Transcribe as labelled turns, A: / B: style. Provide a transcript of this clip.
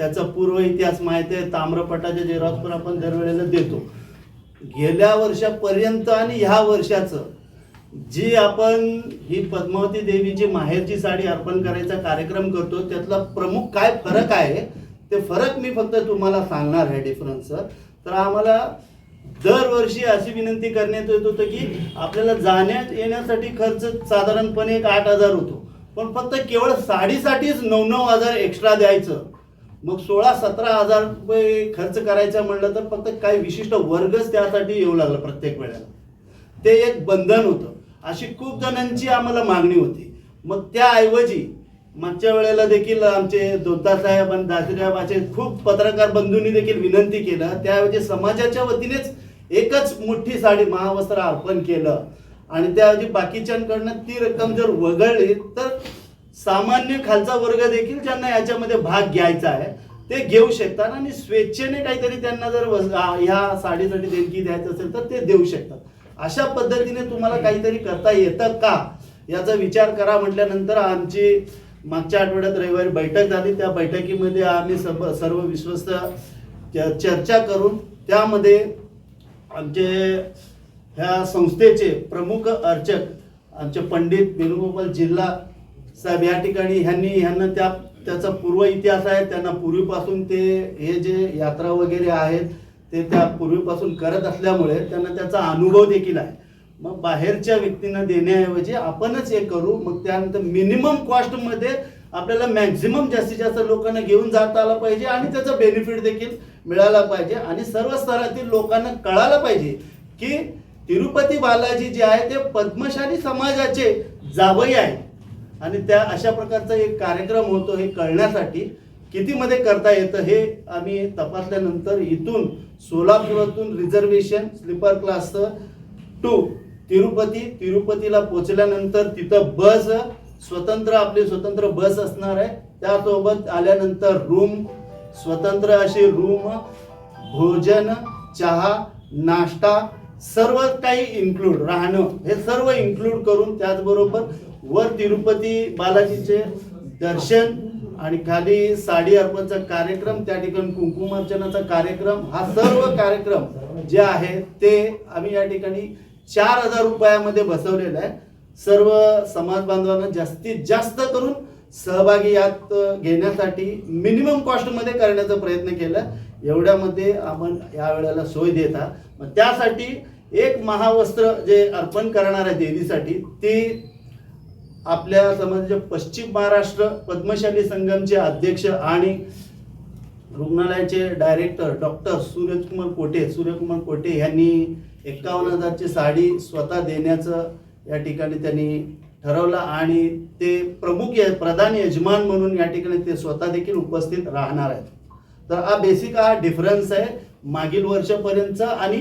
A: त्याचा पूर्व इतिहास माहिती आहे. ताम्रपटाचे झेरॉक्स पण आपण दरवेळेला देतो. गेल्या वर्षापर्यंत आणि ह्या वर्षाचं जी आपण ही पद्मावती देवीची माहेरची साडी अर्पण करायचा कार्यक्रम करतो त्यातला प्रमुख काय फरक आहे ते फरक मी फक्त तुम्हाला सांगणार आहे डिफरन्स. तर आम्हाला दरवर्षी अशी विनंती करण्यात येत होतं की आपल्याला जाण्यात येण्यासाठी खर्च साधारणपणे 8,000 होतो, पण फक्त केवळ साडीसाठीच 9,000 एक्स्ट्रा द्यायचं. मग 16-17,000 रुपये खर्च करायचा म्हणलं तर फक्त काही विशिष्ट वर्गच त्यासाठी येऊ लागला प्रत्येक वेळेला. ते एक बंधन होतं. अशी खूप जणांची आम्हाला मागणी होती. मग त्याऐवजी मागच्या वेळेला देखील आमचे दोतासाहेब आणि दासरीसाहेब असे खूप पत्रकार बंधूंनी देखील विनंती केलं. त्याऐवजी समाजाच्या वतीनेच एकच मोठी साडी महावस्त्र अर्पण केलं आणि त्याऐवजी बाकीच्यांकडनं ती रक्कम जर वगळली तर सामान्य खालचा वर्ग देखील ज्यांना याच्यामध्ये भाग घ्यायचा आहे ते घेऊ शकतात आणि स्वेच्छेने काहीतरी त्यांना जर ह्या साडीसाठी देणगी द्यायचं असेल तर ते देऊ शकतात. अशा पद्धतीने तुम्हाला काहीतरी करता येतं का याचा विचार करा म्हटल्यानंतर आमची मागच्या आठवड्यात रविवारी बैठक झाली. त्या बैठकीमध्ये आम्ही सर्व विश्वस्त चर्चा करून त्यामध्ये आमचे ह्या संस्थेचे प्रमुख अर्चक आमचे पंडित वेणुगोपाल जिल्हा साहेब या ठिकाणी ह्यांना त्याचा पूर्व इतिहास आहे. त्यांना पूर्वीपासून ते हे जे यात्रा वगैरे आहेत ते त्या पूर्वीपासून करत असल्यामुळे त्यांना त्याचा अनुभव देखील आहे. मग बाहेरच्या व्यक्तींना देण्याऐवजी आपणच हे करू. मग त्यानंतर मिनिमम कॉस्टमध्ये आपल्याला मॅक्झिमम जास्तीत जास्त लोकांना घेऊन जाता आलं पाहिजे आणि त्याचा बेनिफिट देखील मिळाला पाहिजे आणि सर्व स्तरातील लोकांना कळायला पाहिजे की तिरुपती बालाजी जे आहे ते पद्मशाली समाजाचे जावई आहे आणि त्या अशा प्रकारचा एक कार्यक्रम होतो हे कळण्यासाठी कितीमध्ये करता येतं हे आम्ही तपासल्यानंतर इथून सोलापुरातून रिझर्वेशन स्लीपर क्लास टू तिरुपतीला पोहोचल्यानंतर तिथं बस आपली स्वतंत्र बस असणार आहे. त्यासोबत आल्यानंतर रूम स्वतंत्र अशी रूम, भोजन, चहा, नाश्ता सर्व काही इन्क्लूड, राहणं हे सर्व इन्क्लूड करून त्याचबरोबर वर तिरुपती बालाजीचे दर्शन आणि खाली साडी अर्पणचा कार्यक्रम, त्या ठिकाणी कुंकुमार्चनाचा कार्यक्रम, हा सर्व कार्यक्रम जे आहे ते आम्ही या ठिकाणी 4,000 रुपयामध्ये बसवलेला आहे. सर्व समाज बांधवांना जास्तीत जास्त करून सहभागी यात घेण्यासाठी मिनिमम कॉस्टमध्ये करण्याचा प्रयत्न केला. एवढ्यामध्ये आपण या वेळेला सोय देता. मग त्यासाठी एक महावस्त्र जे अर्पण करणार आहे देवीसाठी ते आपल्या समाजाचे पश्चिम महाराष्ट्र पद्मशाली संगमचे अध्यक्ष आणि रुग्णालयाचे डायरेक्टर डॉक्टर सूर्यकुमार कोटे यांनी 51,000ची साडी स्वतः देण्याचं या ठिकाणी त्यांनी ठरवलं आणि ते प्रधान यजमान म्हणून या ठिकाणी ते स्वतः देखील उपस्थित राहणार आहेत. तर हा बेसिक डिफरन्स आहे मागील वर्षापर्यंतचा आणि